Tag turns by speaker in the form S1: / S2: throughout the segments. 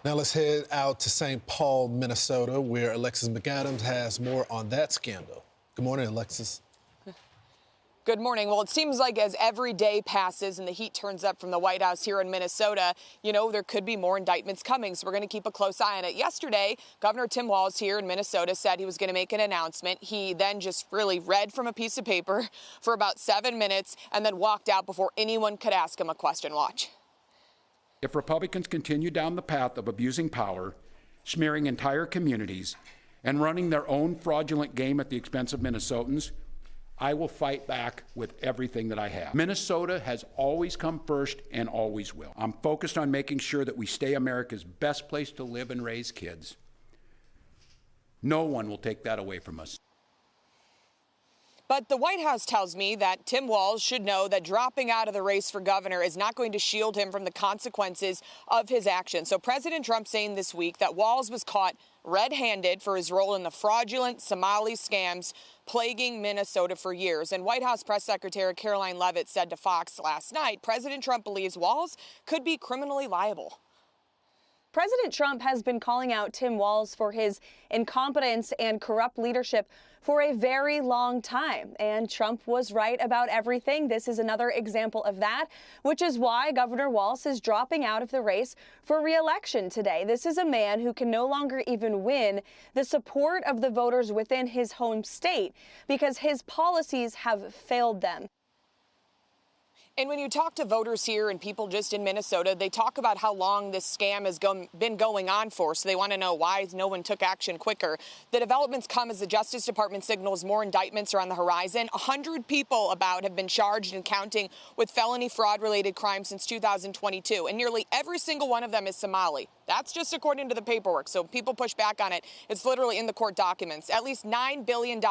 S1: Now let's head out to St. Paul, Minnesota, where Alexis McAdams has more on that scandal. Good morning, Alexis.
S2: Good morning. Well, it seems like as every day passes and the heat turns up from the White House here in Minnesota, there could be more indictments coming. So we're going to keep a close eye on it. Yesterday, Governor Tim Walz here in Minnesota said he was going to make an announcement. He then just really read from a piece of paper for about 7 minutes and then walked out before anyone could ask him a question. Watch.
S3: If Republicans continue down the path of abusing power, smearing entire communities, and running their own fraudulent game at the expense of Minnesotans, I will fight back with everything that I have. Minnesota has always come first and always will. I'm focused on making sure that we stay America's best place to live and raise kids. No one will take that away from us.
S2: But the White House tells me that Tim Walz should know that dropping out of the race for governor is not going to shield him from the consequences of his actions. So President Trump saying this week that Walz was caught red-handed for his role in the fraudulent Somali scams plaguing Minnesota for years. And White House Press Secretary Caroline Leavitt said to Fox last night, President Trump believes Walz could be criminally liable.
S4: President Trump has been calling out Tim Walz for his incompetence and corrupt leadership for a very long time. And Trump was right about everything. This is another example of that, which is why Governor Walz is dropping out of the race for re-election today. This is a man who can no longer even win the support of the voters within his home state because his policies have failed them.
S2: And when you talk to voters here and people just in Minnesota, they talk about how long this scam has been going on for. So they want to know why no one took action quicker. The developments come as the Justice Department signals more indictments are on the horizon. 100 people have been charged and counting with felony fraud-related crimes since 2022. And nearly every single one of them is Somali. That's just according to the paperwork. So people push back on it. It's literally in the court documents. At least $9 billion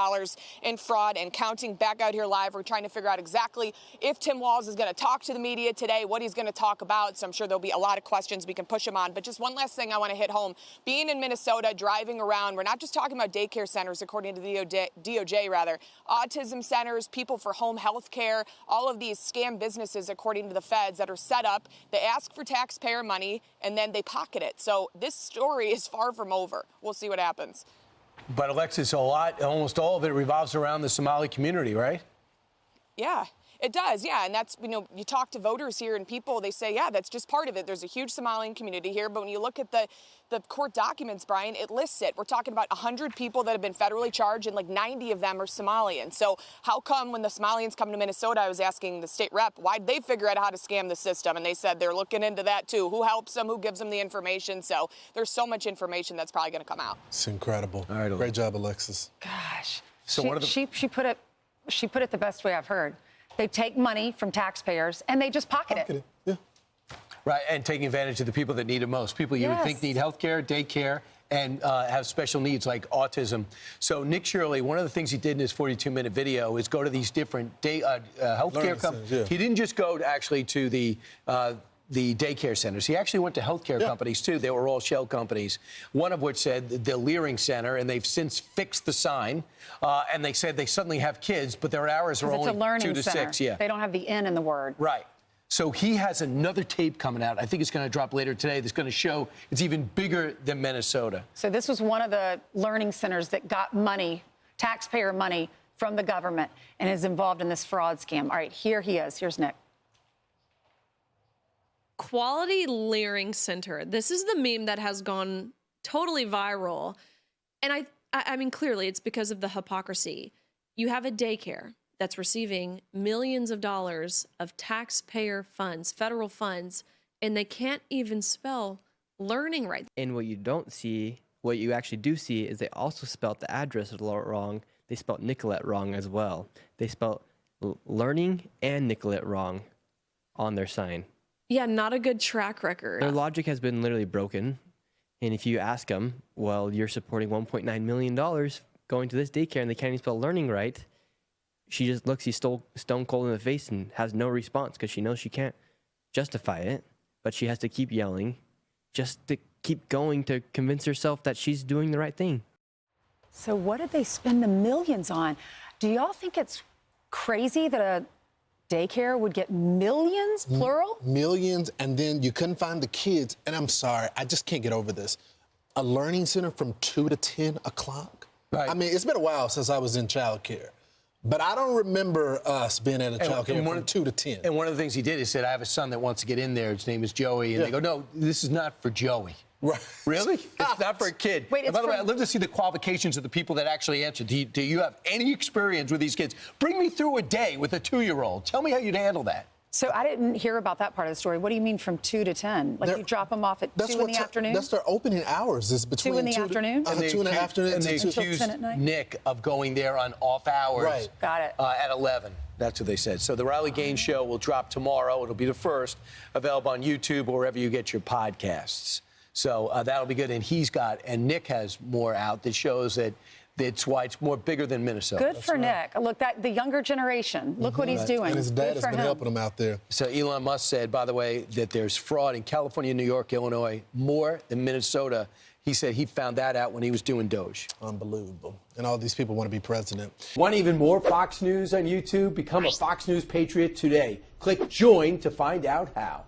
S2: in fraud and counting. Back out here live, we're trying to figure out exactly if Tim Walz is going to talk to the media today, what he's going to talk about. So I'm sure there'll be a lot of questions we can push him on. But just one last thing I want to hit home. Being in Minnesota, driving around, we're not just talking about daycare centers, according to the DOJ, autism centers, people for home health care, all of these scam businesses, according to the feds, that are set up. They ask for taxpayer money and then they pocket it. So this story is far from over. We'll see what happens.
S5: But Alexis, almost all of it revolves around the Somali community, right?
S2: Yeah. It does, yeah, and that's, you talk to voters here and people, they say, yeah, that's just part of it. There's a huge Somalian community here, but when you look at the court documents, Brian, it lists it. We're talking about 100 people that have been federally charged, and like 90 of them are Somalian. So how come when the Somalians come to Minnesota, I was asking the state rep, why'd they figure out how to scam the system? And they said they're looking into that too. Who helps them? Who gives them the information? So there's so much information that's probably going to come out.
S1: It's incredible.
S5: All right,
S1: great job, Alexis.
S6: Gosh,
S5: so
S6: she put it the best way I've heard. They take money from taxpayers and they just pocket it.
S1: Yeah.
S5: Right, and taking advantage of the people that need it most. People you would think need health care, daycare, and have special needs like autism. So Nick Shirley, one of the things he did in his 42-minute video is go to these different health care companies. Yeah. He didn't just go to the daycare centers. He actually went to healthcare companies, too. They were all shell companies, one of which said the Learing Center, and they've since fixed the sign. And they said they suddenly have kids, but their hours are only 2 to 6. Yeah.
S6: They don't have the N in the word.
S5: Right. So he has another tape coming out. I think it's going to drop later today that's going to show it's even bigger than Minnesota.
S6: So this was one of the learning centers that got money, taxpayer money, from the government and is involved in this fraud scam. All right, here he is. Here's Nick.
S7: Quality Learing Center. This is the meme that has gone totally viral. And I mean, clearly it's because of the hypocrisy. You have a daycare that's receiving millions of dollars of taxpayer funds, federal funds, and they can't even spell learning right.
S8: And what you don't see, what you actually do see, is they also spelt the address wrong. They spelt Nicollet wrong as well. They spelt learning and Nicollet wrong on their sign.
S7: Yeah, not a good track record.
S8: Their logic has been literally broken. And if you ask them, well, you're supporting $1.9 million going to this daycare and they can't even spell learning right, she just looks you stone cold in the face and has no response because she knows she can't justify it. But she has to keep yelling just to keep going to convince herself that she's doing the right thing.
S6: So what did they spend the millions on? Do y'all think it's crazy that a daycare would get millions, plural?
S1: Millions, and then you couldn't find the kids. And I'm sorry, I just can't get over this. A learning center from 2 to 10 o'clock?
S5: Right.
S1: I mean, it's been a while since I was in childcare. But I don't remember us being at a childcare from 2 to 10.
S5: And one of the things he did is said, I have a son that wants to get in there. His name is Joey. And they go, no, this is not for Joey.
S1: Right.
S5: Really? It's not for a kid.
S6: Wait,
S5: and by the way, I'd love to see the qualifications of the people that actually answered. Do you have any experience with these kids? Bring me through a day with a 2-year-old. Tell me how you'd handle that.
S6: So I didn't hear about that part of the story. What do you mean from 2 to 10? Like you drop them off at 2 in the afternoon?
S1: That's their opening hours. Is between
S6: 2 in the afternoon?
S1: 2 in the afternoon.
S5: And they
S1: to 2.
S5: accused
S6: 10 at night?
S5: Nick of going there on off hours.
S1: Right.
S6: Got it.
S5: At 11. That's what they said. So the Riley Gaines Show will drop tomorrow. It'll be the first, available on YouTube or wherever you get your podcasts. So that'll be good. And Nick has more out that shows that that's why it's more bigger than Minnesota.
S6: Good for Nick. Look, the younger generation. Look what he's doing.
S1: And his dad
S6: Good
S1: has been helping him out there.
S5: So Elon Musk said, by the way, that there's fraud in California, New York, Illinois, more than Minnesota. He said he found that out when he was doing Doge.
S1: Unbelievable. And all these people want to be president.
S9: Want even more Fox News on YouTube? Become a Fox News Patriot today. Click join to find out how.